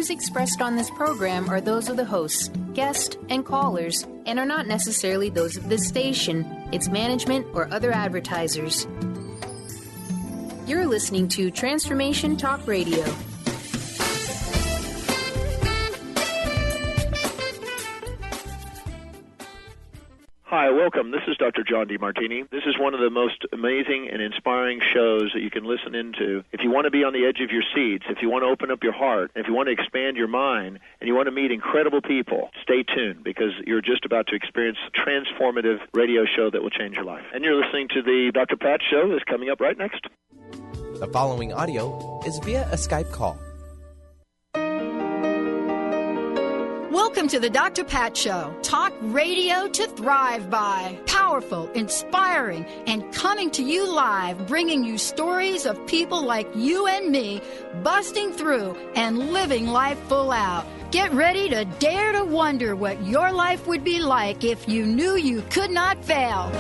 views expressed on this program are those of the hosts, guests, and callers, and are not necessarily those of this station, its management, or other advertisers. You're listening to Transformation Talk Radio. Hi, welcome. This is Dr. John DeMartini. This is one of the most amazing and inspiring shows that you can listen into. If you want to be on the edge of your seats, if you want to open up your heart, if you want to expand your mind, and you want to meet incredible people, stay tuned because you're just about to experience a transformative radio show that will change your life. And you're listening to the Dr. Pat Show that's coming up right next. The following audio is via a Skype call. Welcome to the Dr. Pat Show. Talk radio to thrive by. Powerful, inspiring, and coming to you live, bringing you stories of people like you and me busting through and living life full out. Get ready to dare to wonder what your life would be like if you knew you could not fail.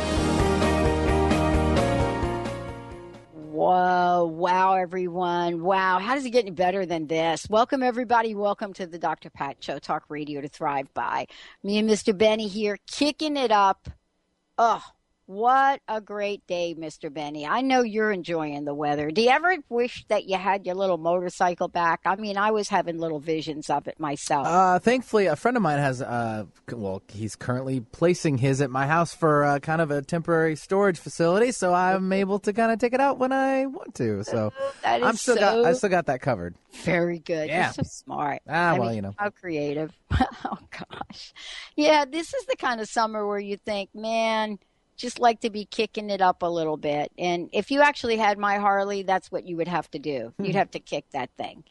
Whoa, wow, everyone. Wow, how does it get any better than this? Welcome, everybody. Welcome to the Dr. Pat Show, Talk Radio to Thrive By. Me and Mr. Benny here, kicking it up. Oh, what a great day, Mr. Benny. I know you're enjoying the weather. Do you ever wish that you had your little motorcycle back? I mean, I was having little visions of it myself. Thankfully, a friend of mine has, he's currently placing his at my house for kind of a temporary storage facility, so I'm able to kind of take it out when I want to. So I still got that covered. Very good. Yeah. You're so smart. You know. How creative. Oh, gosh. Yeah, this is the kind of summer where you think, man, just like to be kicking it up a little bit. And if you actually had my Harley, that's what you would have to do. You'd have to kick that thing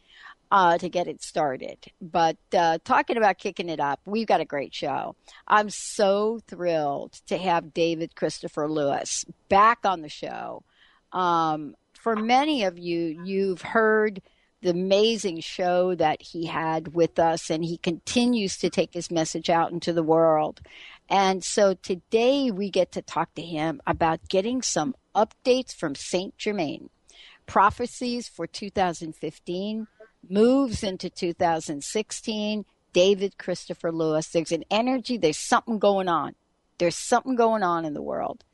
to get it started. But talking about kicking it up, we've got a great show. I'm so thrilled to have David Christopher Lewis back on the show. For many of you, you've heard the amazing show that he had with us, and he continues to take his message out into the world. And so today we get to talk to him about getting some updates from St. Germain. Prophecies for 2015, moves into 2016, David Christopher Lewis. There's an energy, there's something going on. There's something going on in the world.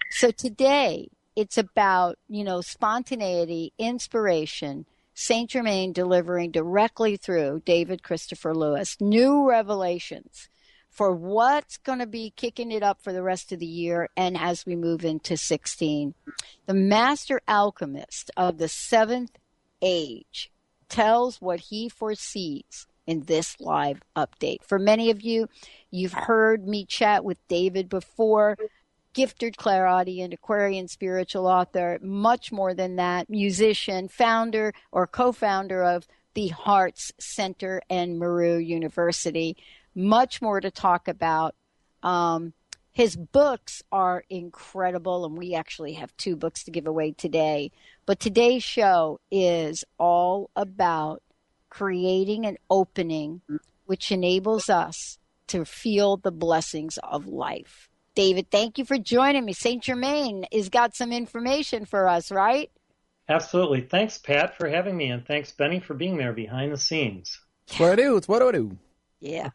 So today it's about, spontaneity, inspiration, St. Germain delivering directly through David Christopher Lewis, new revelations for what's going to be kicking it up for the rest of the year and as we move into 16. The master alchemist of the seventh age tells what he foresees in this live update. For many of you, you've heard me chat with David before, gifted clairaudient, Aquarian spiritual author, much more than that, musician, founder or co-founder of the Hearts Center and Maru University. Much more to talk about. His books are incredible, and we actually have 2 books to give away today. But today's show is all about creating an opening which enables us to feel the blessings of life. David, thank you for joining me. St. Germain has got some information for us, right? Absolutely. Thanks, Pat, for having me, and thanks, Benny, for being there behind the scenes. It's what I do. Yeah.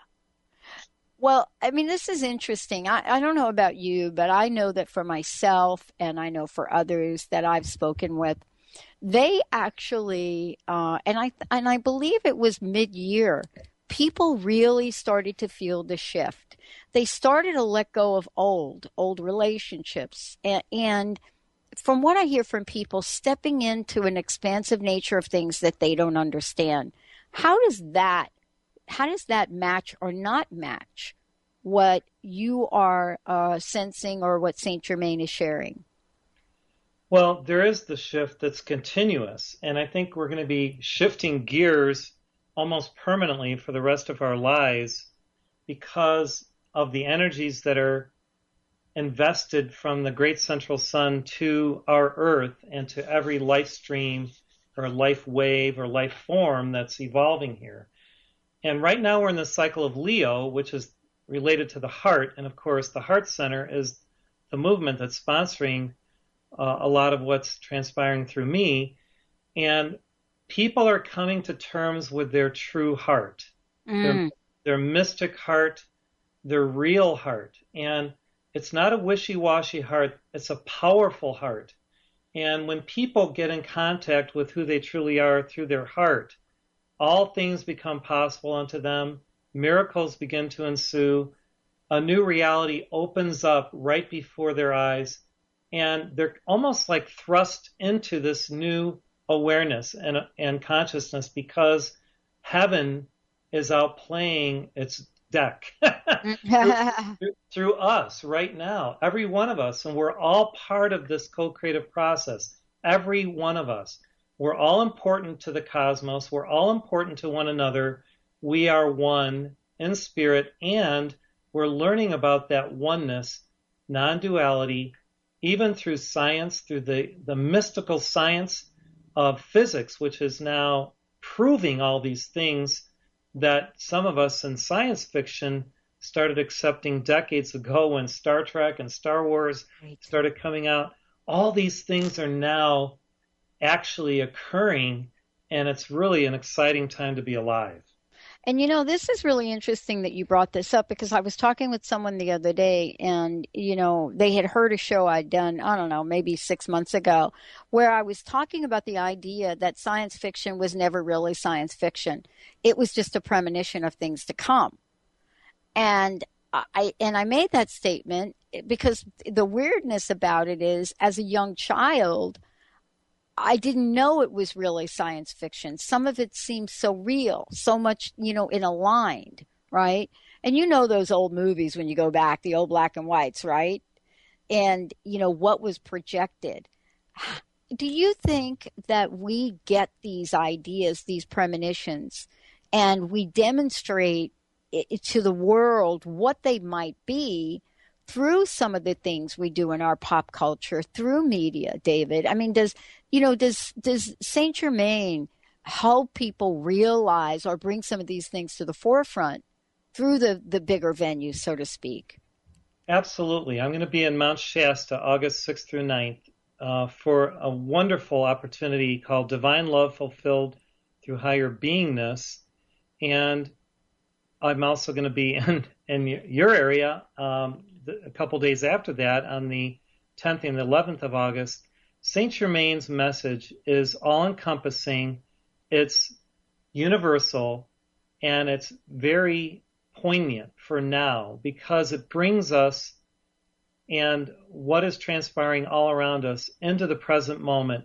Well, I mean, this is interesting. I don't know about you, but I know that for myself and I know for others that I've spoken with, they actually, and I believe it was mid-year, people really started to feel the shift. They started to let go of old relationships. And from what I hear from people, stepping into an expansive nature of things that they don't understand. How does that match or not match what you are sensing or what St. Germain is sharing? Well, there is the shift that's continuous, and I think we're going to be shifting gears almost permanently for the rest of our lives because of the energies that are invested from the great central sun to our earth and to every life stream or life wave or life form that's evolving here. And right now we're in the cycle of Leo, which is related to the heart. And of course, the Heart Center is the movement that's sponsoring a lot of what's transpiring through me. And people are coming to terms with their true heart, their mystic heart, their real heart. And it's not a wishy-washy heart, it's a powerful heart. And when people get in contact with who they truly are through their heart, all things become possible unto them, miracles begin to ensue, a new reality opens up right before their eyes, and they're almost like thrust into this new awareness and consciousness because heaven is out playing its deck through us right now, every one of us, and we're all part of this co-creative process, every one of us. We're all important to the cosmos, we're all important to one another, we are one in spirit, and we're learning about that oneness, non-duality, even through science, through the mystical science of physics, which is now proving all these things that some of us in science fiction started accepting decades ago when Star Trek and Star Wars started coming out. All these things are now actually occurring, and it's really an exciting time to be alive. And this is really interesting that you brought this up, because I was talking with someone the other day, and they had heard a show I'd done, I don't know, maybe 6 months ago, where I was talking about the idea that science fiction was never really science fiction. It was just a premonition of things to come. And I made that statement because the weirdness about it is, as a young child, I didn't know it was really science fiction. Some of it seems so real, so much, in aligned, right? And those old movies when you go back, the old black and whites, right? And, what was projected. Do you think that we get these ideas, these premonitions, and we demonstrate it to the world what they might be through some of the things we do in our pop culture, through media, David? I mean, does Saint Germain help people realize or bring some of these things to the forefront through the bigger venues, so to speak? Absolutely. I'm going to be in Mount Shasta August 6th through 9th for a wonderful opportunity called Divine Love Fulfilled Through Higher Beingness. And I'm also going to be in your area a couple days after that, on the 10th and 11th of August. Saint Germain's message is all-encompassing, it's universal, and it's very poignant for now because it brings us and what is transpiring all around us into the present moment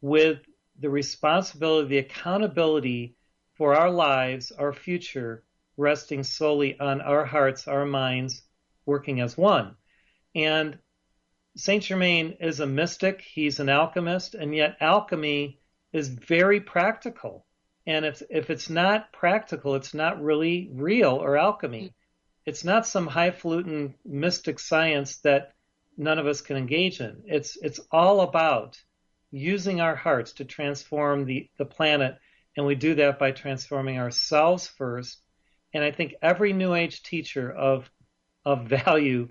with the responsibility, the accountability for our lives, our future, resting solely on our hearts, our minds, working as one. And Saint Germain is a mystic, he's an alchemist, and yet alchemy is very practical. And if it's not practical, it's not really real or alchemy. It's not some highfalutin mystic science that none of us can engage in. It's all about using our hearts to transform the planet, and we do that by transforming ourselves first. And I think every New Age teacher of value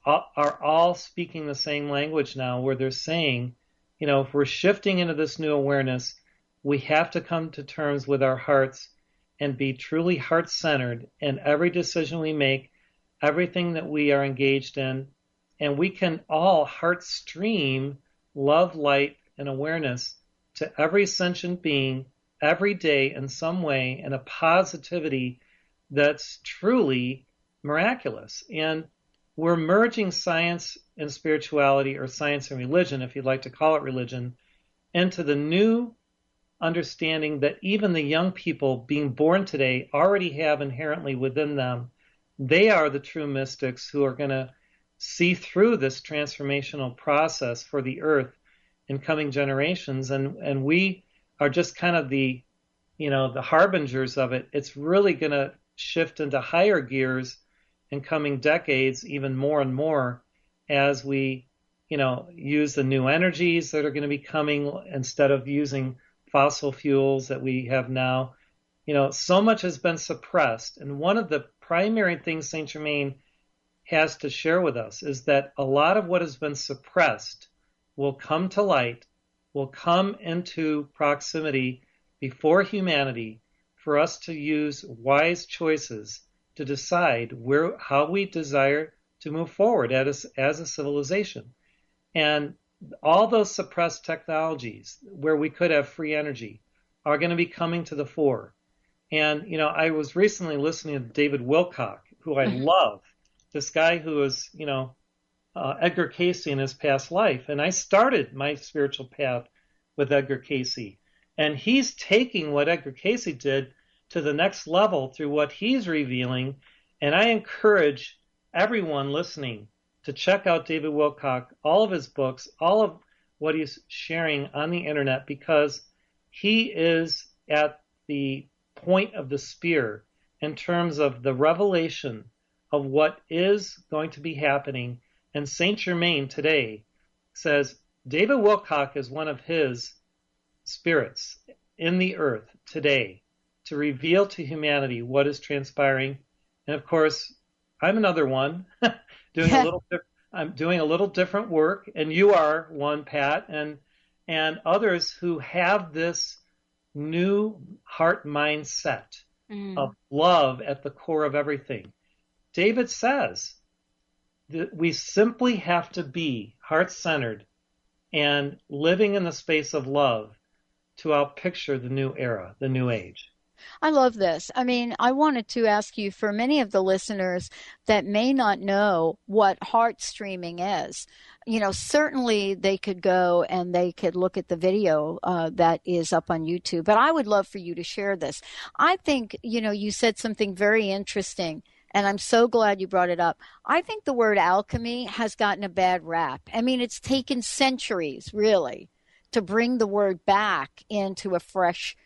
are all speaking the same language now, where they're saying, if we're shifting into this new awareness, we have to come to terms with our hearts and be truly heart-centered in every decision we make, everything that we are engaged in, and we can all heart stream love, light, and awareness to every sentient being every day in some way, in a positivity that's truly miraculous. And we're merging science and spirituality, or science and religion, if you'd like to call it religion, into the new understanding that even the young people being born today already have inherently within them. They are the true mystics who are going to see through this transformational process for the earth in coming generations. And we are just kind of the harbingers of it. It's really going to shift into higher gears in coming decades, even more and more, as we, use the new energies that are going to be coming instead of using fossil fuels that we have now. So much has been suppressed. And one of the primary things Saint Germain has to share with us is that a lot of what has been suppressed will come to light will come into proximity before humanity for us to use wise choices to decide how we desire to move forward as a civilization. And all those suppressed technologies where we could have free energy are going to be coming to the fore. And, I was recently listening to David Wilcock, who I love, this guy who is, Edgar Cayce in his past life. And I started my spiritual path with Edgar Cayce. And he's taking what Edgar Cayce did to the next level through what he's revealing. And I encourage everyone listening to check out David Wilcock, all of his books, all of what he's sharing on the internet, because he is at the point of the spear in terms of the revelation of what is going to be happening. And Saint Germain today says David Wilcock is one of his spirits in the earth today to reveal to humanity what is transpiring. And of course, I'm another one I'm doing a little different work, and you are one, Pat, and others who have this new heart mindset of love at the core of everything. David says that we simply have to be heart-centered and living in the space of love to outpicture the new era, the new age. I love this. I mean, I wanted to ask you, for many of the listeners that may not know what heart streaming is, certainly they could go and they could look at the video that is up on YouTube. But I would love for you to share this. I think, you said something very interesting, and I'm so glad you brought it up. I think the word alchemy has gotten a bad rap. I mean, it's taken centuries, really, to bring the word back into a fresh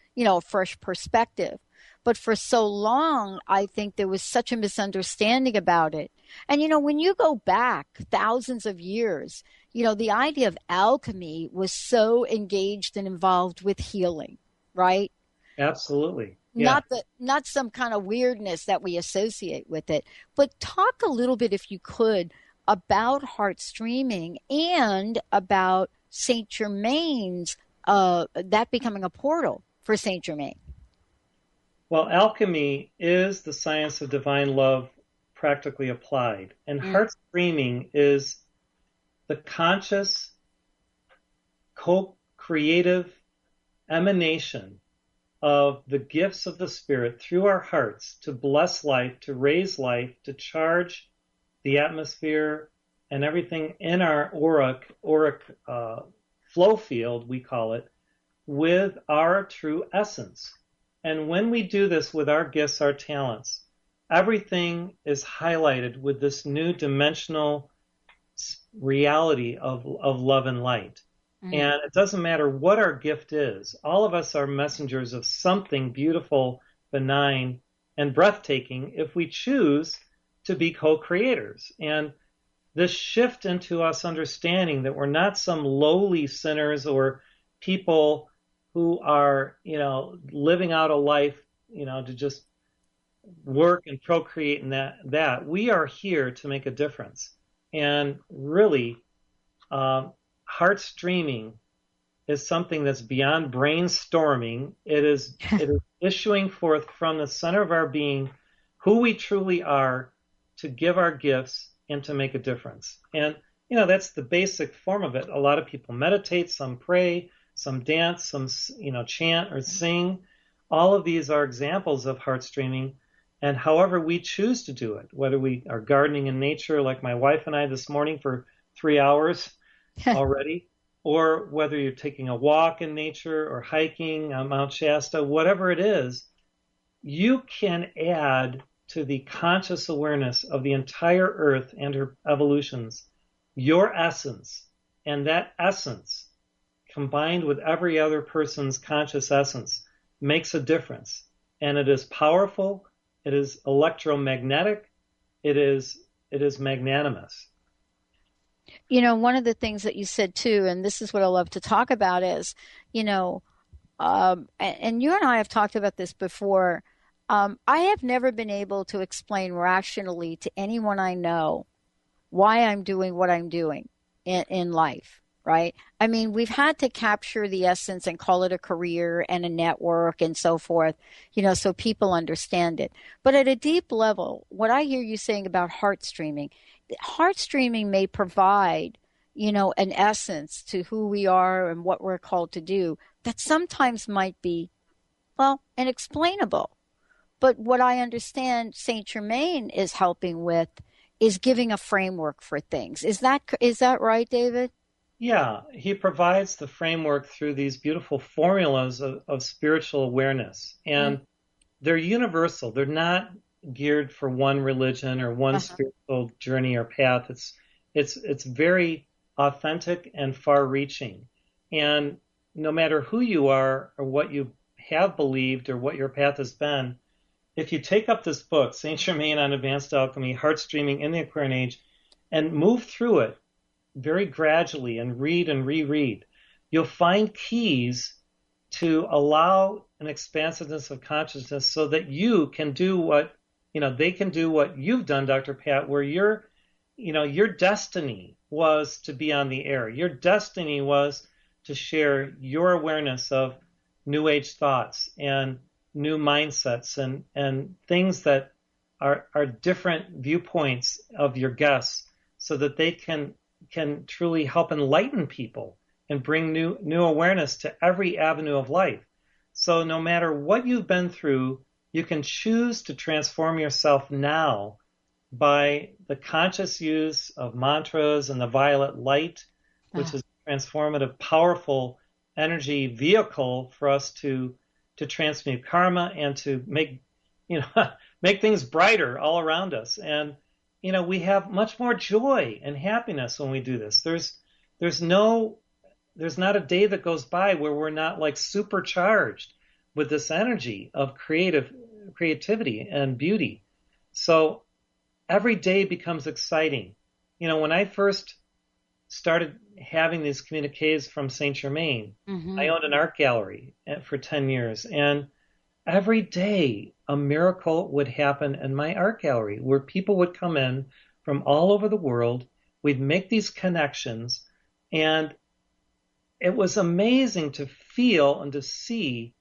perspective. But for so long, I think there was such a misunderstanding about it. And, when you go back thousands of years, the idea of alchemy was so engaged and involved with healing, right? Absolutely. Yeah. Not some kind of weirdness that we associate with it. But talk a little bit, if you could, about heart streaming and about Saint Germain's, that becoming a portal for Saint Germain. Well, alchemy is the science of divine love practically applied. And heart streaming is the conscious, co-creative emanation of the gifts of the Spirit through our hearts to bless life, to raise life, to charge the atmosphere and everything in our auric flow field, we call it, with our true essence. And when we do this with our gifts, our talents, everything is highlighted with this new dimensional reality of love and light. And it doesn't matter what our gift is. All of us are messengers of something beautiful, benign, and breathtaking if we choose to be co-creators. And this shift into us understanding that we're not some lowly sinners or people who are, living out a life, to just work and procreate and that. We are here to make a difference. And really, heart streaming is something that's beyond brainstorming. It is issuing forth from the center of our being who we truly are to give our gifts and to make a difference. And, that's the basic form of it. A lot of people meditate, some pray, some dance, some, chant or sing. All of these are examples of heart streaming. And however we choose to do it, whether we are gardening in nature like my wife and I this morning for 3 hours already, or whether you're taking a walk in nature or hiking on Mount Shasta, whatever it is, you can add to the conscious awareness of the entire earth and her evolutions your essence. And that essence, combined with every other person's conscious essence, makes a difference. And it is powerful, it is electromagnetic, it is magnanimous. One of the things that you said too, and this is what I love to talk about is, and you and I have talked about this before. I have never been able to explain rationally to anyone I know why I'm doing what I'm doing in life. right? I mean, we've had to capture the essence and call it a career and a network and so forth, so people understand it. But at a deep level, what I hear you saying about heart streaming may provide, an essence to who we are and what we're called to do that sometimes might be, well, inexplainable. But what I understand Saint Germain is helping with is giving a framework for things. Is that right, David? Yeah, he provides the framework through these beautiful formulas of spiritual awareness. And they're universal. They're not geared for one religion or one spiritual journey or path. It's very authentic and far-reaching. And no matter who you are or what you have believed or what your path has been, if you take up this book, Saint Germain on Advanced Alchemy, Heart Streaming in the Aquarian Age, and move through it very gradually and read and reread, you'll find keys to allow an expansiveness of consciousness so that you can do what, they can do what you've done, Dr. Pat, where your destiny was to be on the air. Your destiny was to share your awareness of New Age thoughts and new mindsets and things that are different viewpoints of your guests so that they can truly help enlighten people and bring new awareness to every avenue of life. So no matter what you've been through, you can choose to transform yourself now by the conscious use of mantras and the violet light, which is a transformative, powerful energy vehicle for us to transmute karma and to make things brighter all around us. And we have much more joy and happiness when we do this. There's not a day that goes by where we're not like supercharged with this energy of creativity and beauty. So every day becomes exciting. When I first started having these communiques from Saint Germain, I owned an art gallery for 10 years, and every day a miracle would happen in my art gallery where people would come in from all over the world. We'd make these connections, and it was amazing to feel and to see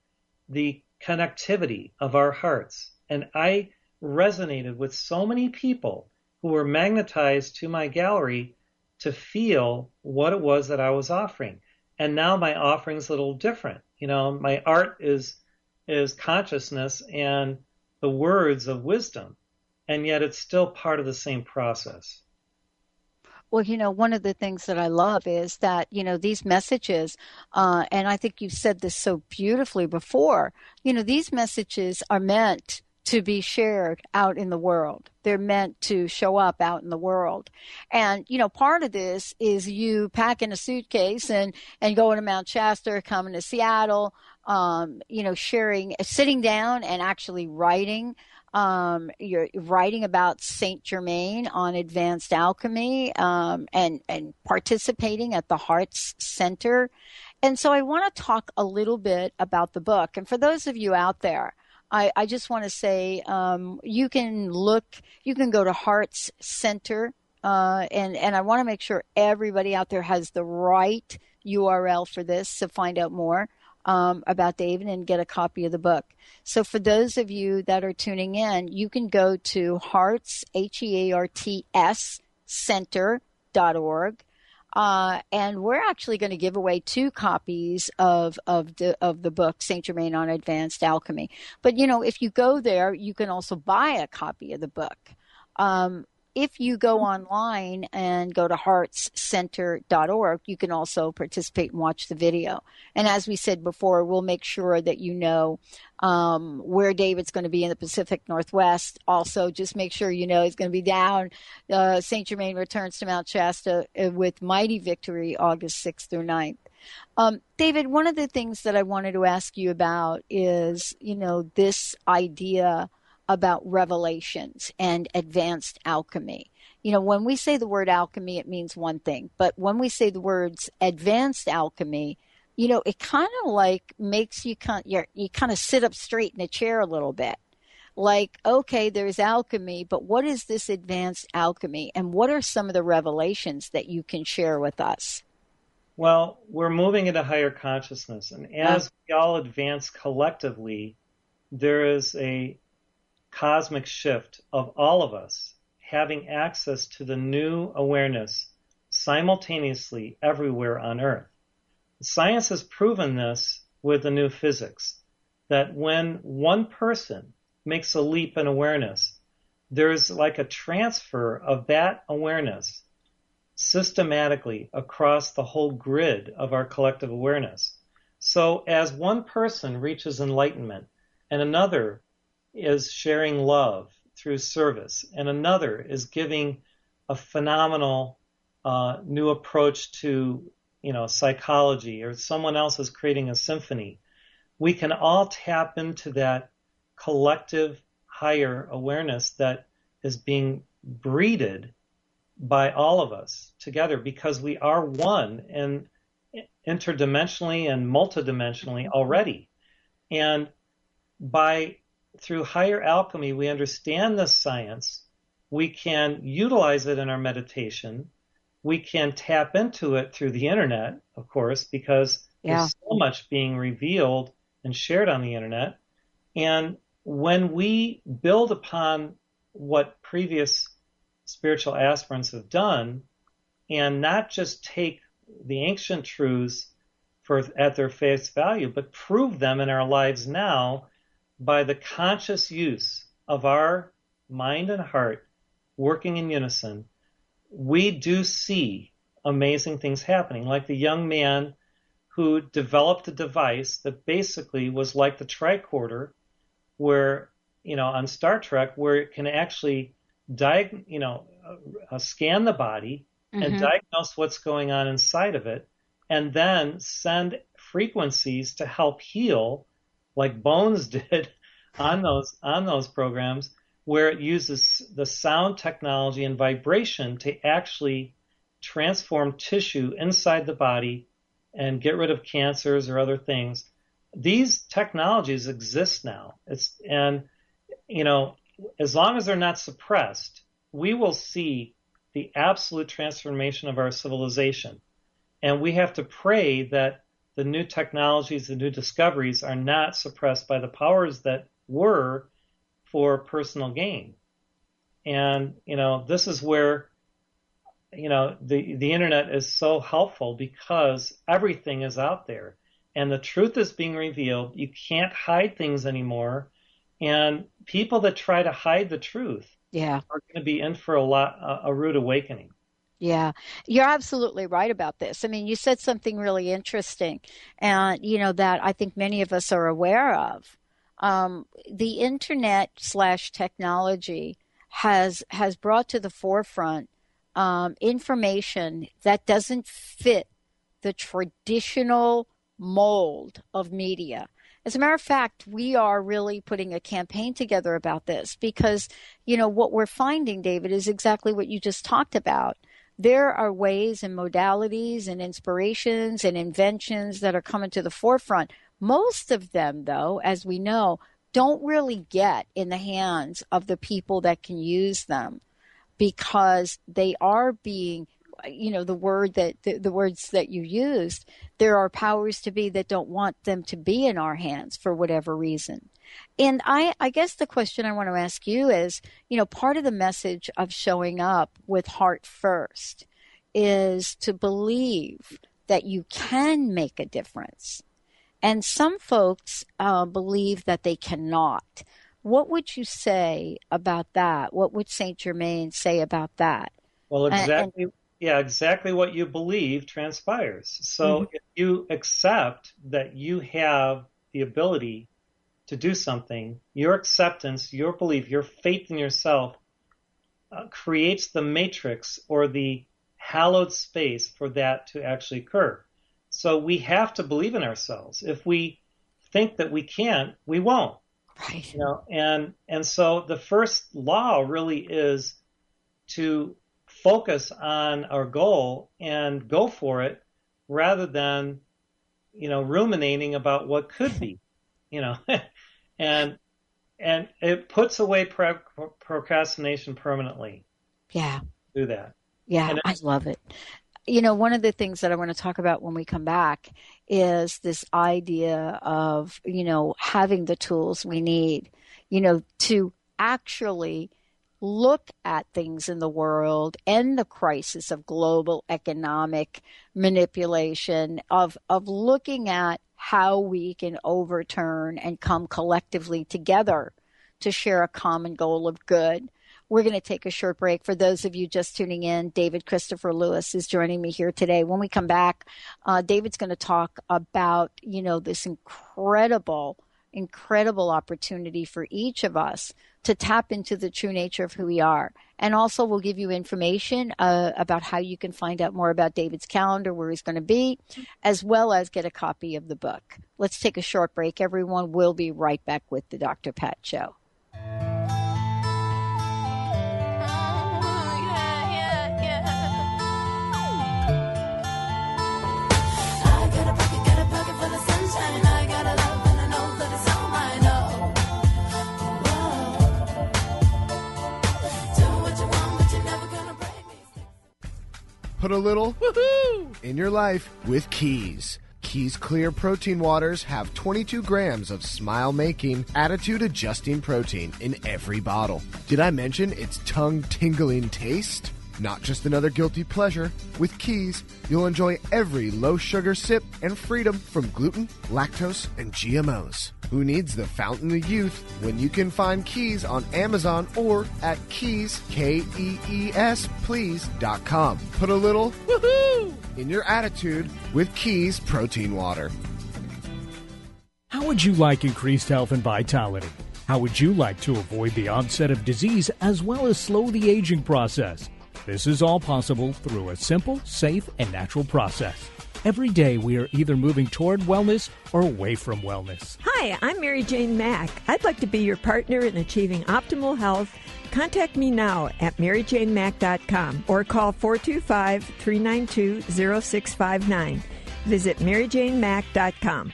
the connectivity of our hearts. And I resonated with so many people who were magnetized to my gallery to feel what it was that I was offering. And now my offering's a little different. My art is consciousness and the words of wisdom, and yet it's still part of the same process. Well, one of the things that I love is that, these messages, and I think you've said this so beautifully before, these messages are meant to be shared out in the world. They're meant to show up out in the world. And, part of this is you packing a suitcase and going to Mount Shasta, coming to Seattle, sitting down and actually writing. You're writing about Saint Germain on Advanced Alchemy, and participating at the Hearts Center. And so I want to talk a little bit about the book. And for those of you out there, I just want to say, you can go to Hearts Center, and I want to make sure everybody out there has the right URL for this to find out more about David and get a copy of the book. So for those of you that are tuning in, you can go to Hearts, HEARTS, center.org. And we're actually going to give away 2 copies of the book, Saint Germain on Advanced Alchemy. But, if you go there, you can also buy a copy of the book. If you go online and go to heartscenter.org, you can also participate and watch the video. And as we said before, we'll make sure that where David's going to be in the Pacific Northwest. Also, just make sure he's going to be down. Saint Germain returns to Mount Shasta with Mighty Victory, August 6th through 9th. David, one of the things that I wanted to ask you about is, this idea about revelations and advanced alchemy. When we say the word alchemy, it means one thing. But when we say the words advanced alchemy, it kind of like makes you kind of sit up straight in a chair a little bit. Like, okay, there's alchemy, but what is this advanced alchemy? And what are some of the revelations that you can share with us? Well, we're moving into higher consciousness, and as we all advance collectively, there is a cosmic shift of all of us having access to the new awareness simultaneously everywhere on Earth. Science has proven this with the new physics, that when one person makes a leap in awareness, there's like a transfer of that awareness systematically across the whole grid of our collective awareness. So as one person reaches enlightenment and another is sharing love through service and another is giving a phenomenal new approach to psychology, or someone else is creating a symphony, we can all tap into that collective higher awareness that is being breeded by all of us together, because we are one and interdimensionally and multidimensionally already. And through higher alchemy, we understand this science. We can utilize it in our meditation. We can tap into it through the internet, of course, because there's so much being revealed and shared on the internet. And when we build upon what previous spiritual aspirants have done, and not just take the ancient truths at their face value, but prove them in our lives now by the conscious use of our mind and heart working in unison, we do see amazing things happening. Like the young man who developed a device that basically was like the tricorder, where, on Star Trek, where it can actually scan the body and diagnose what's going on inside of it, and then send frequencies to help heal, like Bones did on those programs, where it uses the sound technology and vibration to actually transform tissue inside the body and get rid of cancers or other things. These technologies exist now. As long as they're not suppressed, we will see the absolute transformation of our civilization. And we have to pray that the new technologies, the new discoveries are not suppressed by the powers that were for personal gain. And, this is where, the internet is so helpful, because everything is out there and the truth is being revealed. You can't hide things anymore. And people that try to hide the truth are going to be in for a rude awakening. Yeah, you're absolutely right about this. I mean, you said something really interesting, and that I think many of us are aware of. The internet / technology has brought to the forefront information that doesn't fit the traditional mold of media. As a matter of fact, we are really putting a campaign together about this, because, what we're finding, David, is exactly what you just talked about. There are ways and modalities and inspirations and inventions that are coming to the forefront. Most of them, though, as we know, don't really get in the hands of the people that can use them, because they are being, the words that you used, there are powers to be that don't want them to be in our hands for whatever reason. And I guess the question I want to ask you is, part of the message of showing up with heart first is to believe that you can make a difference. And some folks believe that they cannot. What would you say about that? What would Saint Germain say about that? Well, exactly what you believe transpires. So if you accept that you have the ability to do something, your acceptance, your belief, your faith in yourself creates the matrix or the hallowed space for that to actually occur. So we have to believe in ourselves. If we think that we can't, we won't. Right. And so the first law really is to focus on our goal and go for it, rather than, ruminating about what could be, and it puts away procrastination permanently. Yeah. Do that. Yeah, I love it. one of the things that I want to talk about when we come back is this idea of, having the tools we need, to actually look at things in the world and the crisis of global economic manipulation, of looking at how we can overturn and come collectively together to share a common goal of good. We're going to take a short break. For those of you just tuning in, David Christopher Lewis is joining me here today. When we come back, David's going to talk about, this incredible opportunity for each of us to tap into the true nature of who we are. And also we'll give you information about how you can find out more about David's calendar, where he's going to be, as well as get a copy of the book. Let's take a short break, everyone. We'll be right back with the Dr. Pat Show. Put a little woohoo in your life with Keys. Keys Clear Protein Waters have 22 grams of smile-making, attitude-adjusting protein in every bottle. Did I mention its tongue-tingling taste? Not just another guilty pleasure. With Keys, you'll enjoy every low-sugar sip and freedom from gluten, lactose, and GMOs. Who needs the fountain of youth when you can find Keys on Amazon or at Keys, Kees, please.com. Put a little woohoo in your attitude with Keys Protein Water. How would you like increased health and vitality? How would you like to avoid the onset of disease as well as slow the aging process? This is all possible through a simple, safe, and natural process. Every day we are either moving toward wellness or away from wellness. Hi, I'm Mary Jane Mack. I'd like to be your partner in achieving optimal health. Contact me now at maryjanemack.com or call 425-392-0659. Visit maryjanemack.com.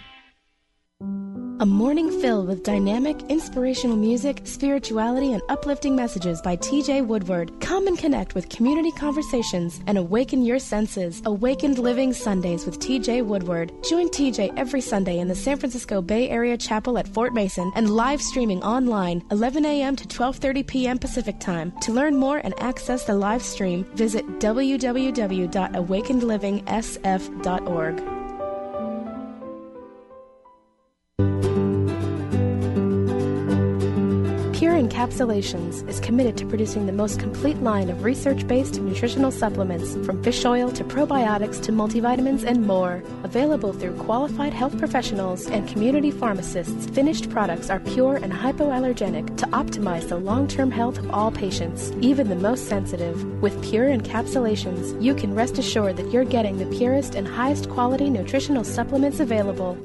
A morning filled with dynamic, inspirational music, spirituality, and uplifting messages by TJ Woodward. Come and connect with community conversations and awaken your senses. Awakened Living Sundays with TJ Woodward. Join TJ every Sunday in the San Francisco Bay Area Chapel at Fort Mason and live streaming online 11 a.m. to 12:30 p.m. Pacific Time. To learn more and access the live stream, visit www.awakenedlivingsf.org. Pure Encapsulations is committed to producing the most complete line of research-based nutritional supplements, from fish oil to probiotics to multivitamins and more. Available through qualified health professionals and community pharmacists, finished products are pure and hypoallergenic to optimize the long-term health of all patients, even the most sensitive. With Pure Encapsulations, you can rest assured that you're getting the purest and highest quality nutritional supplements available.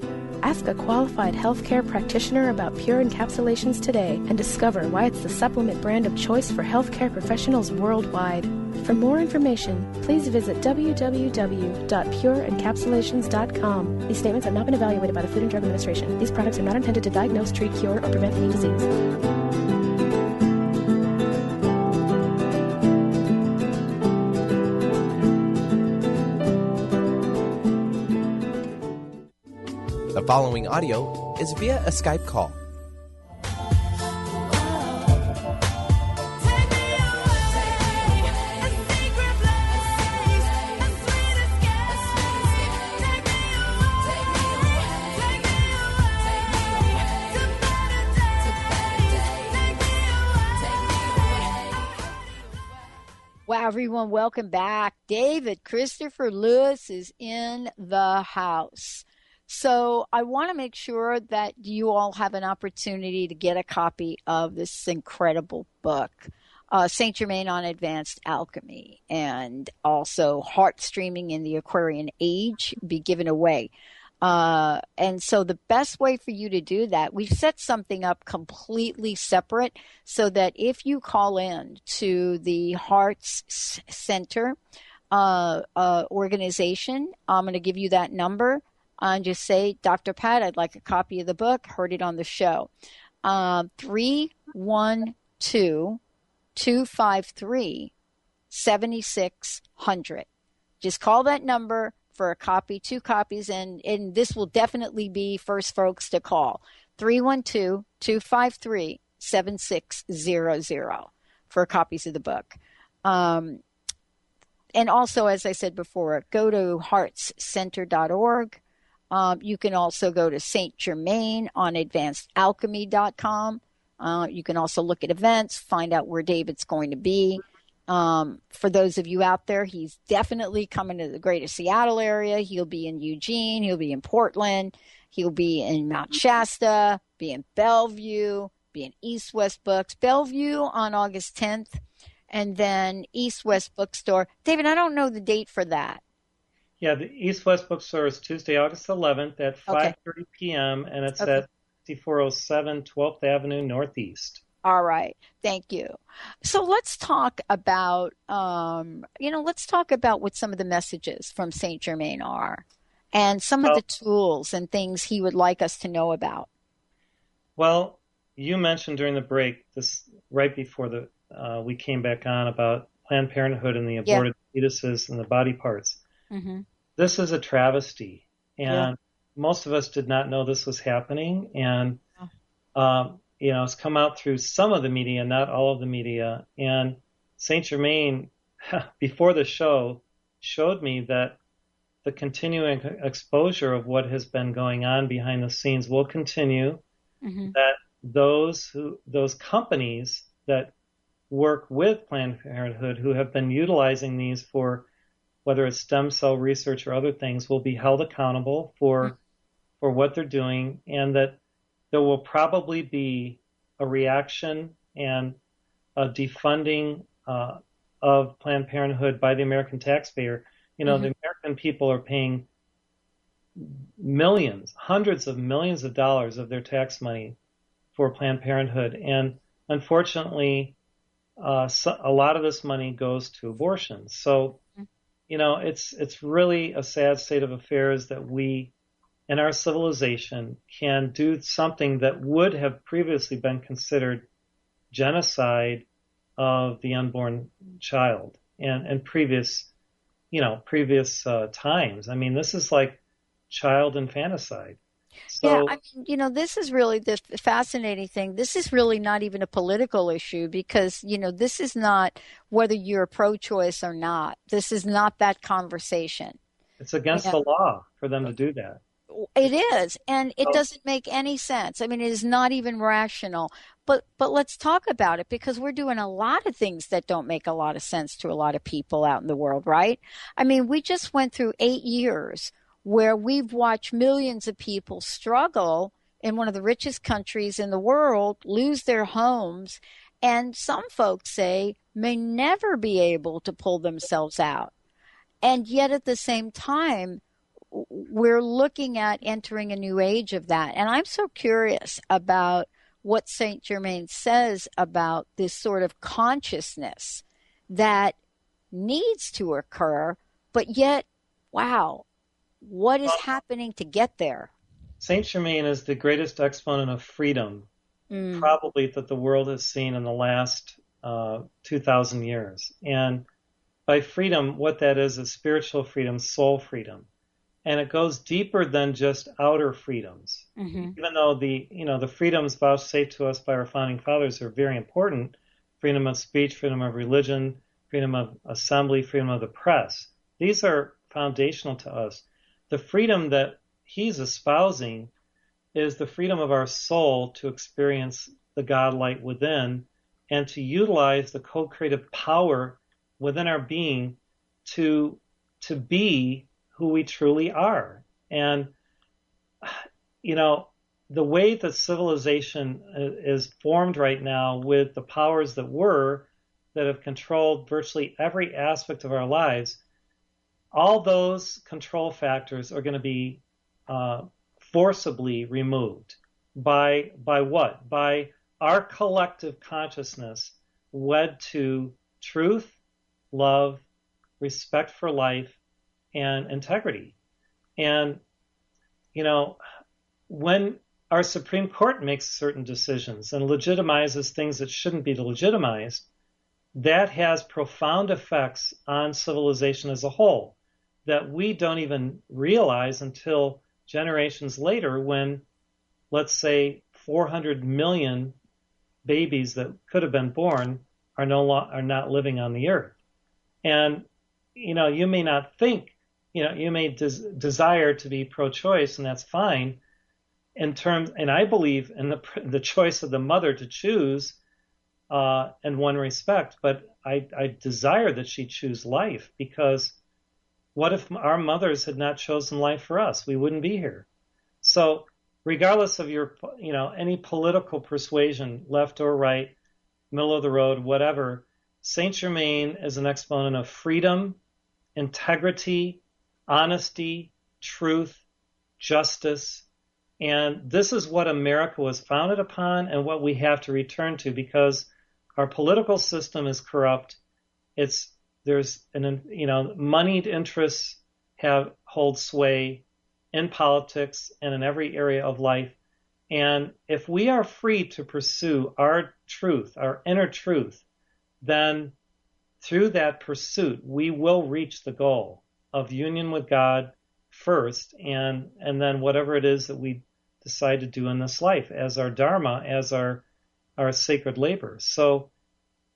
Ask a qualified healthcare practitioner about Pure Encapsulations today and discover why it's the supplement brand of choice for healthcare professionals worldwide. For more information, please visit www.pureencapsulations.com. These statements have not been evaluated by the Food and Drug Administration. These products are not intended to diagnose, treat, cure, or prevent any disease. The following audio is via a Skype call. Wow, everyone, welcome back. David Christopher Lewis is in the house. So I want to make sure that you all have an opportunity to get a copy of this incredible book, St. Germain on Advanced Alchemy, and also Heart Streaming in the Aquarian Age be given away. And so the best way for you to do that, we've set something up completely separate so that if you call in to the Hearts Center organization, I'm going to give you that number. And just say, Dr. Pat, I'd like a copy of the book. Heard it on the show. 312-253-7600. Just call that number for a copy, 2 copies, and this will definitely be first folks to call. 312-253-7600 for copies of the book. And also, as I said before, go to heartscenter.org. You can also go to St. Germain on advancedalchemy.com. You can also look at events, find out where David's going to be. For those of you out there, he's definitely coming to the greater Seattle area. He'll be in Eugene. He'll be in Portland. He'll be in Mount Shasta, be in Bellevue, be in East West Books. Bellevue on August 10th, and then East West Bookstore. David, I don't know the date for that. Yeah, the East West Bookstore is Tuesday, August 11th at 5:30 p.m., and it's at 6407 12th Avenue Northeast. All right. Thank you. So let's talk about, let's talk about what some of the messages from St. Germain are and some of the tools and things he would like us to know about. Well, you mentioned during the break, this right before we came back on, about Planned Parenthood and the aborted fetuses and the body parts. Mm-hmm. This is a travesty, and most of us did not know this was happening, and it's come out through some of the media, not all of the media. And St. Germain, before the show, showed me that the continuing exposure of what has been going on behind the scenes will continue. Mm-hmm. That those companies that work with Planned Parenthood, who have been utilizing these for whether it's stem cell research or other things, will be held accountable for what they're doing, and that there will probably be a reaction and a defunding of Planned Parenthood by the American taxpayer. The American people are paying millions, hundreds of millions of dollars of their tax money for Planned Parenthood. And unfortunately, a lot of this money goes to abortion. So, it's really a sad state of affairs that we in our civilization can do something that would have previously been considered genocide of the unborn child and previous times. I mean, this is like child infanticide. So, this is really the fascinating thing. This is really not even a political issue because, this is not whether you're pro-choice or not. This is not that conversation. It's against the law for them to do that. It is, and it doesn't make any sense. I mean, it is not even rational. But let's talk about it, because we're doing a lot of things that don't make a lot of sense to a lot of people out in the world, right? I mean, we just went through 8 years where we've watched millions of people struggle in one of the richest countries in the world, lose their homes, and some folks say may never be able to pull themselves out. And yet at the same time, we're looking at entering a new age of that. And I'm so curious about what St. Germain says about this sort of consciousness that needs to occur, but yet, wow, what is happening to get there? St. Germain is the greatest exponent of freedom, probably, that the world has seen in the last 2,000 years. And by freedom, what that is spiritual freedom, soul freedom. And it goes deeper than just outer freedoms. Mm-hmm. Even though the freedoms vouchsafed to us by our founding fathers are very important: freedom of speech, freedom of religion, freedom of assembly, freedom of the press. These are foundational to us. The freedom that he's espousing is the freedom of our soul to experience the God light within and to utilize the co-creative power within our being to be who we truly are. And, the way that civilization is formed right now, with the powers that have controlled virtually every aspect of our lives, all those control factors are going to be forcibly removed by what? By our collective consciousness wed to truth, love, respect for life, and integrity. And, when our Supreme Court makes certain decisions and legitimizes things that shouldn't be legitimized, that has profound effects on civilization as a whole. that we don't even realize until generations later, when, let's say, 400 million babies that could have been born are not living on the earth. And, you may not think, you may desire to be pro-choice, and that's fine and I believe in the choice of the mother to choose in one respect, but I desire that she choose life, because what if our mothers had not chosen life for us? We wouldn't be here. So regardless of your, any political persuasion, left or right, middle of the road, whatever, Saint Germain is an exponent of freedom, integrity, honesty, truth, justice. And this is what America was founded upon and what we have to return to, because our political system is corrupt. Moneyed interests hold sway in politics and in every area of life. And if we are free to pursue our truth, our inner truth, then through that pursuit, we will reach the goal of union with God first, and then whatever it is that we decide to do in this life as our dharma, as our sacred labor. So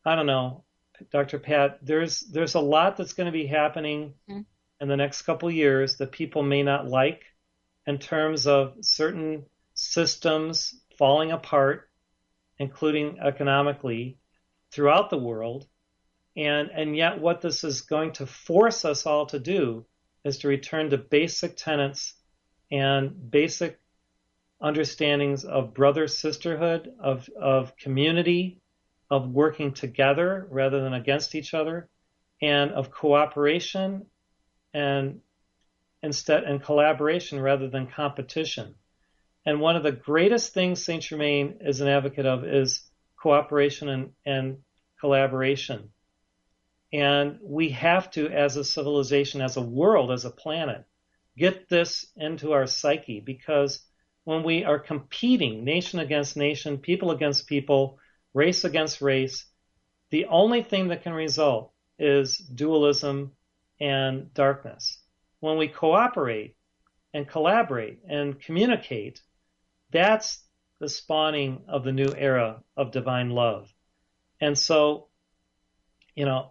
I don't know, Dr. Pat, there's a lot that's going to be happening in the next couple of years that people may not like, in terms of certain systems falling apart, including economically, throughout the world. And yet what this is going to force us all to do is to return to basic tenets and basic understandings of brother sisterhood, of community, of working together rather than against each other, and of cooperation and collaboration rather than competition. And one of the greatest things Saint Germain is an advocate of is cooperation and collaboration. And we have to, as a civilization, as a world, as a planet, get this into our psyche, because when we are competing, nation against nation, people against people, race against race, the only thing that can result is dualism and darkness. When we cooperate and collaborate and communicate, that's the spawning of the new era of divine love. And so,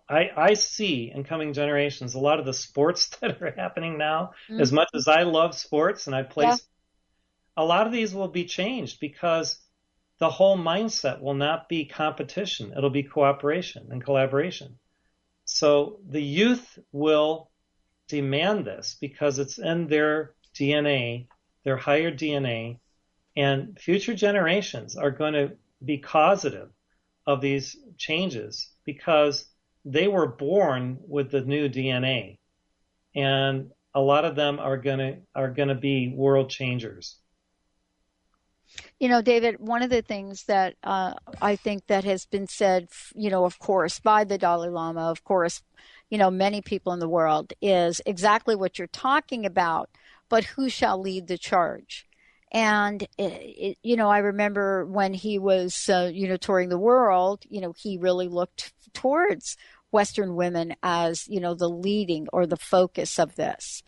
I see in coming generations a lot of the sports that are happening now. As much as I love sports and I play, a lot of these will be changed, because the whole mindset will not be competition. It'll be cooperation and collaboration. So the youth will demand this because it's in their DNA, their higher DNA, and future generations are going to be causative of these changes because they were born with the new DNA, and a lot of them are going to be world changers. David, one of the things that I think that has been said, of course, by the Dalai Lama, of course, many people in the world, is exactly what you're talking about, but who shall lead the charge? And, I remember when he was, touring the world, he really looked towards Western women as, the leading or the focus of this.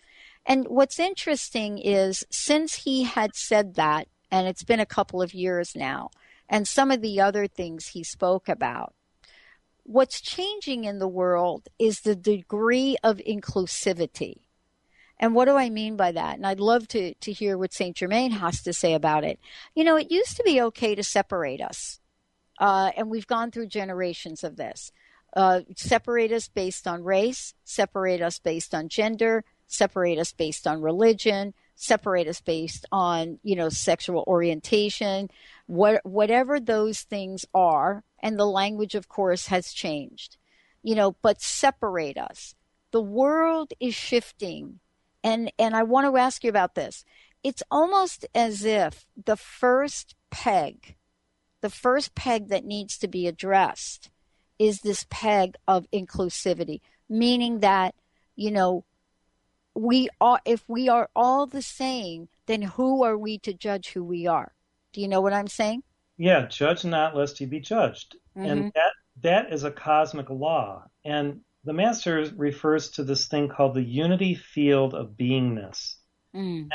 And what's interesting is, since he had said that, and it's been a couple of years now, and some of the other things he spoke about, what's changing in the world is the degree of inclusivity. And what do I mean by that? And I'd love to hear what Saint Germain has to say about it. It used to be okay to separate us. And we've gone through generations of this. Separate us based on race, separate us based on gender, separate us based on religion, separate us based on, sexual orientation, whatever those things are. And the language, of course, has changed, but separate us. The world is shifting. And I want to ask you about this. It's almost as if the first peg that needs to be addressed is this peg of inclusivity, meaning that, if we are all the same, then who are we to judge who we are? Do you know what I'm saying? Yeah, judge not lest you be judged. Mm-hmm. And that is a cosmic law. And the Master refers to this thing called the unity field of beingness. And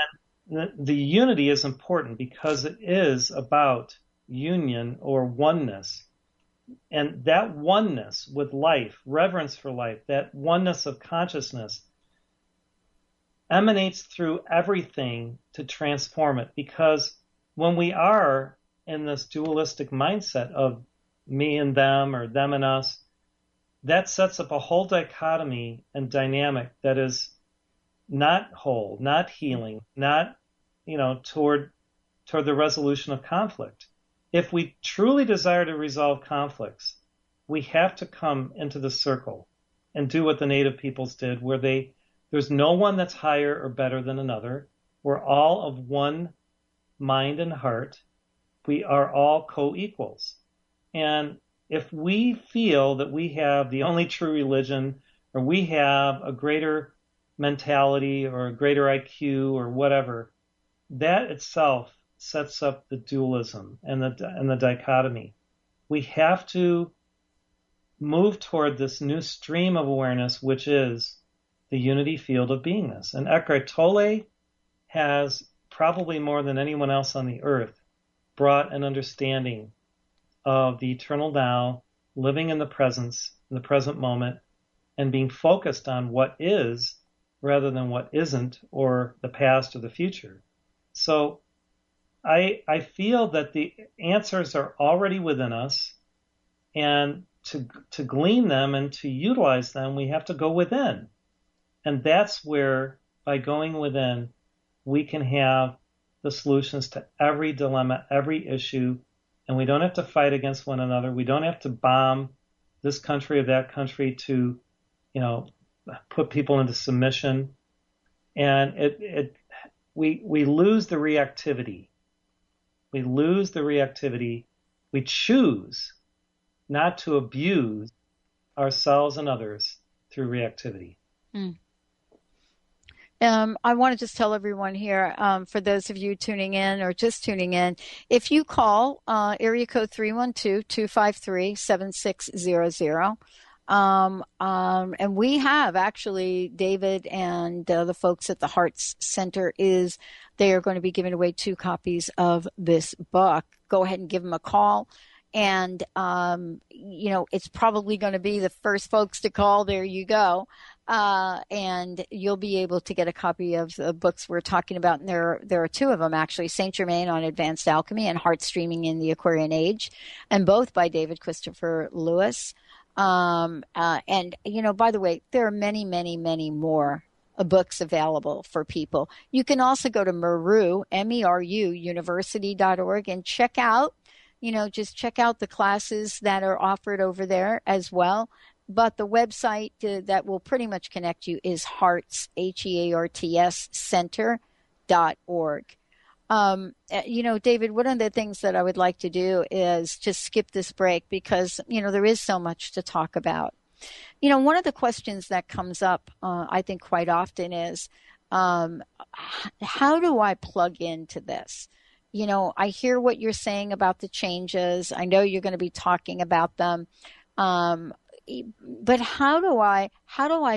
the unity is important because it is about union or oneness. And that oneness with life, reverence for life, that oneness of consciousness emanates through everything to transform it. Because when we are in this dualistic mindset of me and them or them and us, that sets up a whole dichotomy and dynamic that is not whole, not healing, not, toward the resolution of conflict. If we truly desire to resolve conflicts, we have to come into the circle and do what the native peoples did, where there's no one that's higher or better than another. We're all of one mind and heart. We are all co-equals. And if we feel that we have the only true religion, or we have a greater mentality or a greater IQ or whatever, that itself sets up the dualism and the dichotomy. We have to move toward this new stream of awareness, which is the unity field of beingness. And Eckhart Tolle has, probably more than anyone else on the earth, brought an understanding of the eternal now, living in the presence, in the present moment, and being focused on what is rather than what isn't, or the past or the future. So I feel that the answers are already within us, and to glean them and to utilize them, we have to go within. And that's where, by going within, we can have the solutions to every dilemma, every issue, and we don't have to fight against one another. We don't have to bomb this country or that country to, put people into submission. And we lose the reactivity. We lose the reactivity. We choose not to abuse ourselves and others through reactivity. I want to just tell everyone here, for those of you tuning in or just tuning in, if you call area code 312-253-7600, and we have actually, David and the folks at the Hearts Center, they are going to be giving away 2 copies of this book. Go ahead and give them a call. And, it's probably going to be the first folks to call. There you go. And you'll be able to get a copy of the books we're talking about. And there are 2 of them, actually, Saint Germain on Advanced Alchemy and Heart Streaming in the Aquarian Age, and both by David Christopher Lewis. And, by the way, there are many, many, many more books available for people. You can also go to Meru, MERU, university.org, and check out, just check out the classes that are offered over there as well. But the website that will pretty much connect you is Hearts, HEARTS, center.org. David, one of the things that I would like to do is just skip this break because, there is so much to talk about. One of the questions that comes up, I think quite often is, how do I plug into this? I hear what you're saying about the changes. I know you're going to be talking about them. But how do I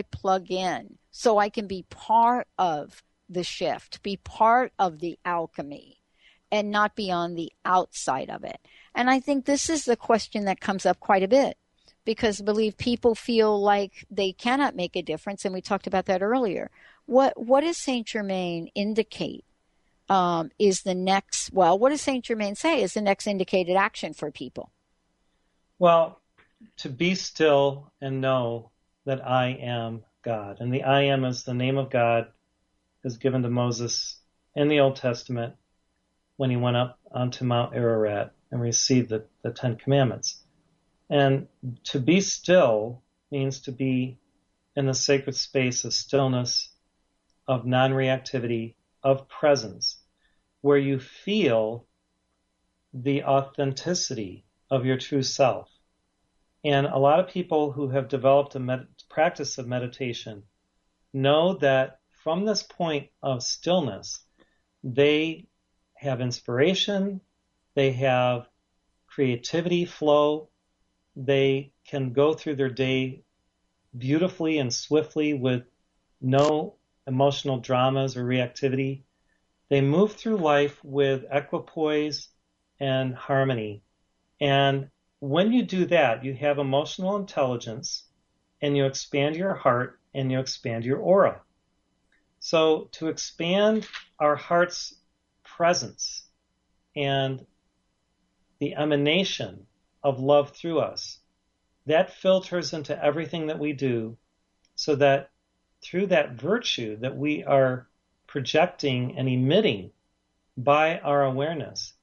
plug in so I can be part of the shift, be part of the alchemy, and not be on the outside of it? And I think this is the question that comes up quite a bit, because I believe people feel like they cannot make a difference, and we talked about that earlier. What does Saint Germain indicate is the next? Well, what does Saint Germain say is the next indicated action for people? Well, to be still and know that I am God. And the I am is the name of God is given to Moses in the Old Testament when he went up onto Mount Ararat and received the 10 Commandments. And to be still means to be in the sacred space of stillness, of non-reactivity, of presence, where you feel the authenticity of your true self. And a lot of people who have developed a practice of meditation know that from this point of stillness, they have inspiration, they have creativity flow, they can go through their day beautifully and swiftly with no emotional dramas or reactivity. They move through life with equipoise and harmony. And when you do that, you have emotional intelligence, and you expand your heart, and you expand your aura. So to expand our heart's presence and the emanation of love through us, that filters into everything that we do, so that through that virtue that we are projecting and emitting by our awareness,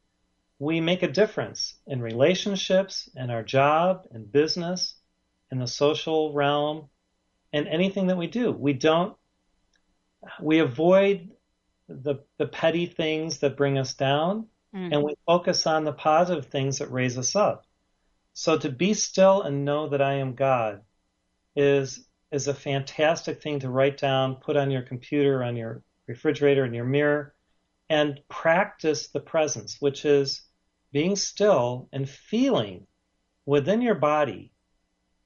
we make a difference in relationships, in our job, in business, in the social realm, and anything that we do. We avoid the petty things that bring us down, and we focus on the positive things that raise us up. So to be still and know that I am God is a fantastic thing to write down, put on your computer, on your refrigerator, in your mirror, and practice the presence, which is being still and feeling within your body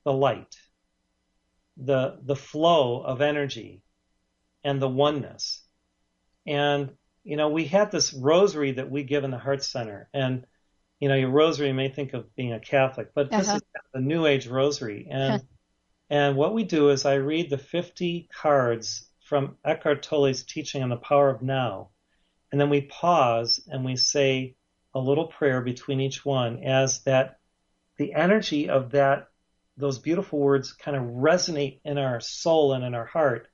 the light, the flow of energy, and the oneness. And, we had this rosary that we give in the Heart Center. And, your rosary, you may think of being a Catholic, but this is a New Age rosary. And what we do is I read the 50 cards from Eckhart Tolle's teaching on the power of now. And then we pause and we say a little prayer between each one, as that the energy of those beautiful words kind of resonate in our soul and in our heart.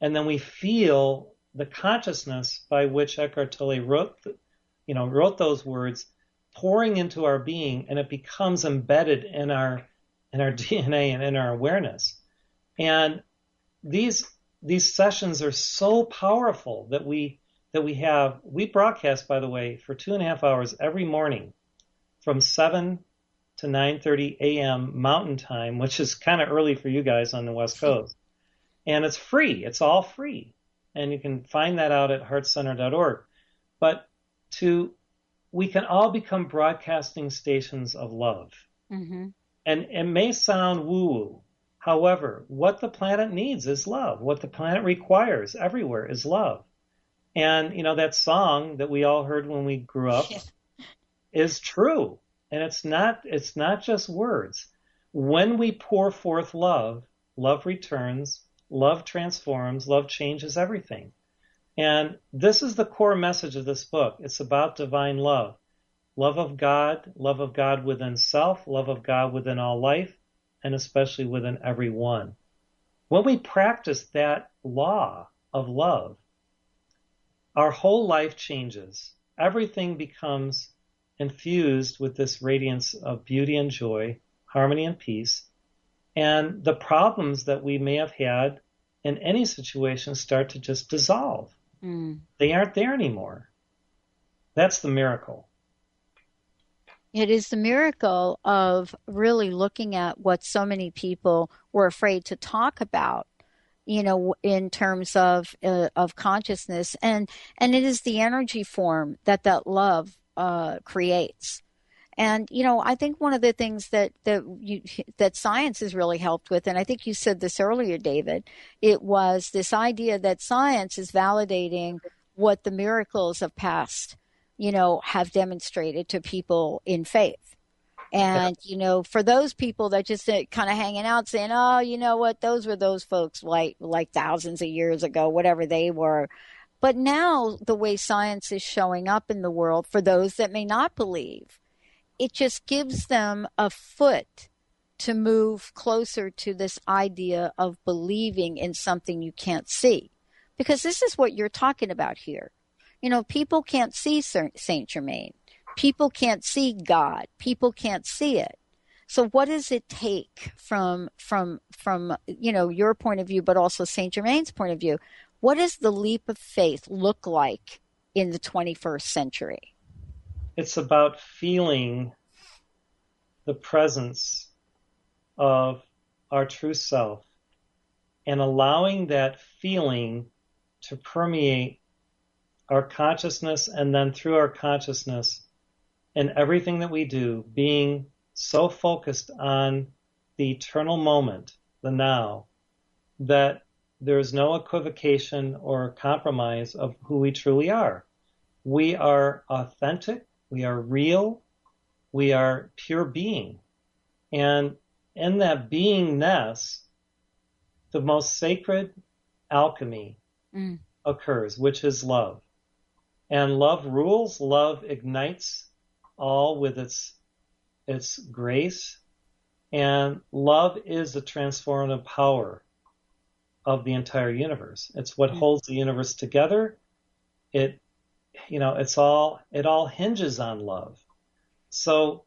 And then we feel the consciousness by which Eckhart Tolle wrote those words pouring into our being, and it becomes embedded in our DNA and in our awareness. And these sessions are so powerful that we broadcast, by the way, for 2.5 hours every morning from 7 to 9:30 a.m. Mountain Time, which is kind of early for you guys on the West Coast. And it's free. It's all free. And you can find that out at heartcenter.org. But we can all become broadcasting stations of love. Mm-hmm. And it may sound woo-woo. However, what the planet needs is love. What the planet requires everywhere is love. And, that song that we all heard when we grew up is true. And it's not just words. When we pour forth love, love returns, love transforms, love changes everything. And this is the core message of this book. It's about divine love. Love of God within self, love of God within all life, and especially within everyone. When we practice that law of love, our whole life changes. Everything becomes infused with this radiance of beauty and joy, harmony and peace. And the problems that we may have had in any situation start to just dissolve. They aren't there anymore. That's the miracle. It is the miracle of really looking at what so many people were afraid to talk about, in terms of consciousness, and it is the energy form that love creates. And I think one of the things that science has really helped with, and I think you said this earlier, David, it was this idea that science is validating what the miracles of past, have demonstrated to people in faith. And, for those people that just kind of hanging out saying, oh, you know what, those were those folks like thousands of years ago, whatever they were. But now the way science is showing up in the world, for those that may not believe, it just gives them a foot to move closer to this idea of believing in something you can't see. Because this is what you're talking about here. People can't see Saint Germain. People can't see God. People can't see it. So what does it take from your point of view, but also Saint Germain's point of view? What does the leap of faith look like in the 21st century? It's about feeling the presence of our true self and allowing that feeling to permeate our consciousness, and then through our consciousness and everything that we do, being so focused on the eternal moment the now, that there's no equivocation or compromise of who we truly are. We are authentic, we are real, we are pure being. And in that beingness, the most sacred alchemy occurs, which is love. And love rules, love ignites all with its grace. And love is the transformative power of the entire universe. It's what holds the universe together. It all hinges on love. So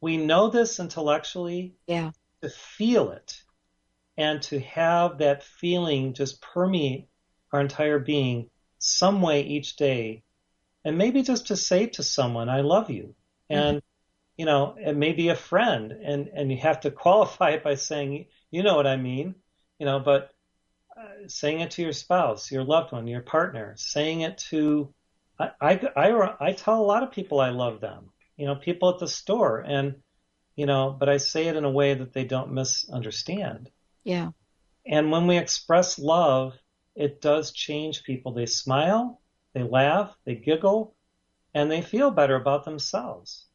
we know this intellectually. Yeah. To feel it and to have that feeling just permeate our entire being some way each day, and maybe just to say to someone, I love you. And it may be a friend, and you have to qualify it by saying, you know what I mean, but saying it to your spouse, your loved one, your partner, saying it to, I tell a lot of people I love them, people at the store, and, but I say it in a way that they don't misunderstand. Yeah. And when we express love, it does change people. They smile, they laugh, they giggle, and they feel better about themselves.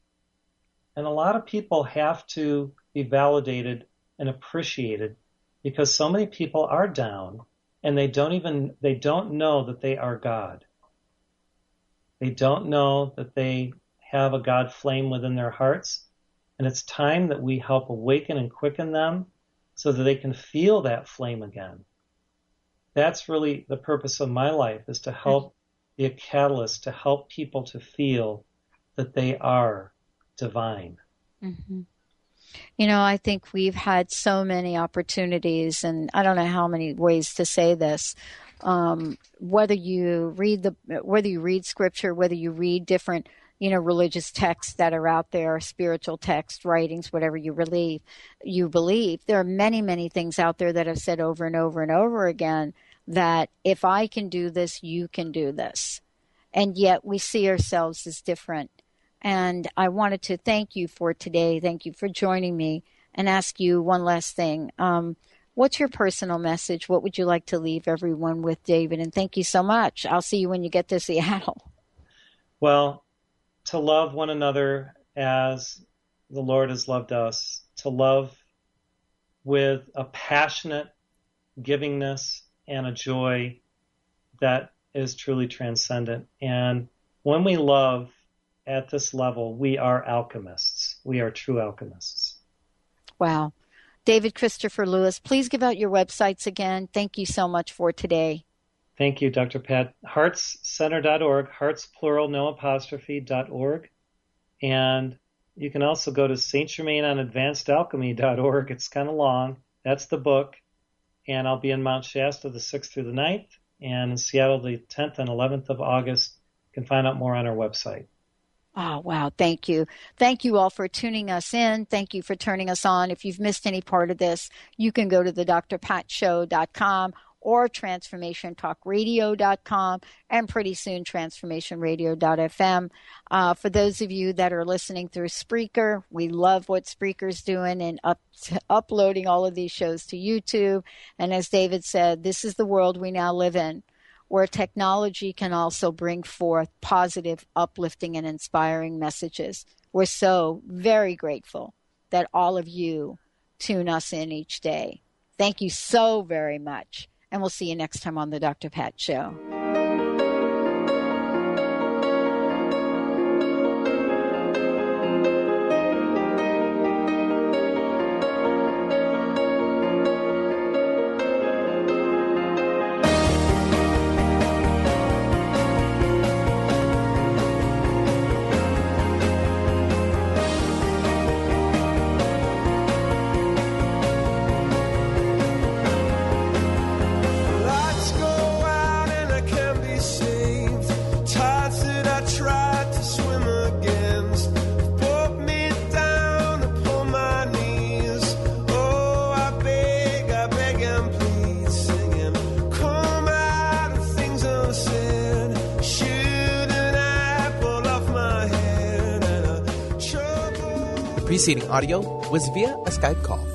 And a lot of people have to be validated and appreciated because so many people are down and they don't know that they are God. They don't know that they have a God flame within their hearts. And it's time that we help awaken and quicken them so that they can feel that flame again. That's really the purpose of my life, is to help be a catalyst, to help people to feel that they are divine. Mm-hmm. I think we've had so many opportunities, and I don't know how many ways to say this. Whether you read scripture, whether you read different, religious texts that are out there, spiritual text, writings, whatever you believe. There are many, many things out there that have said over and over and over again that if I can do this, you can do this. And yet we see ourselves as different. And I wanted to thank you for today. Thank you for joining me, and ask you one last thing. What's your personal message? What would you like to leave everyone with, David? And thank you so much. I'll see you when you get to Seattle. Well, to love one another as the Lord has loved us, to love with a passionate givingness and a joy that is truly transcendent. And when we love at this level, we are alchemists. We are true alchemists. Wow. David Christopher Lewis, please give out your websites again. Thank you so much for today. Thank you, Dr. Pat. Heartscenter.org, hearts plural, no apostrophe.org. And you can also go to St. Germain on advancedalchemy.org. It's kind of long. That's the book. And I'll be in Mount Shasta the 6th through the 9th, and in Seattle the 10th and 11th of August. You can find out more on our website. Oh, wow. Thank you. Thank you all for tuning us in. Thank you for turning us on. If you've missed any part of this, you can go to the drpatshow.com or transformationtalkradio.com, and pretty soon transformationradio.fm. For those of you that are listening through Spreaker, we love what Spreaker's doing and uploading all of these shows to YouTube. And as David said, this is the world we now live in, where technology can also bring forth positive, uplifting, and inspiring messages. We're so very grateful that all of you tune us in each day. Thank you so very much. And we'll see you next time on the Dr. Pat Show. Preceding audio was via a Skype call.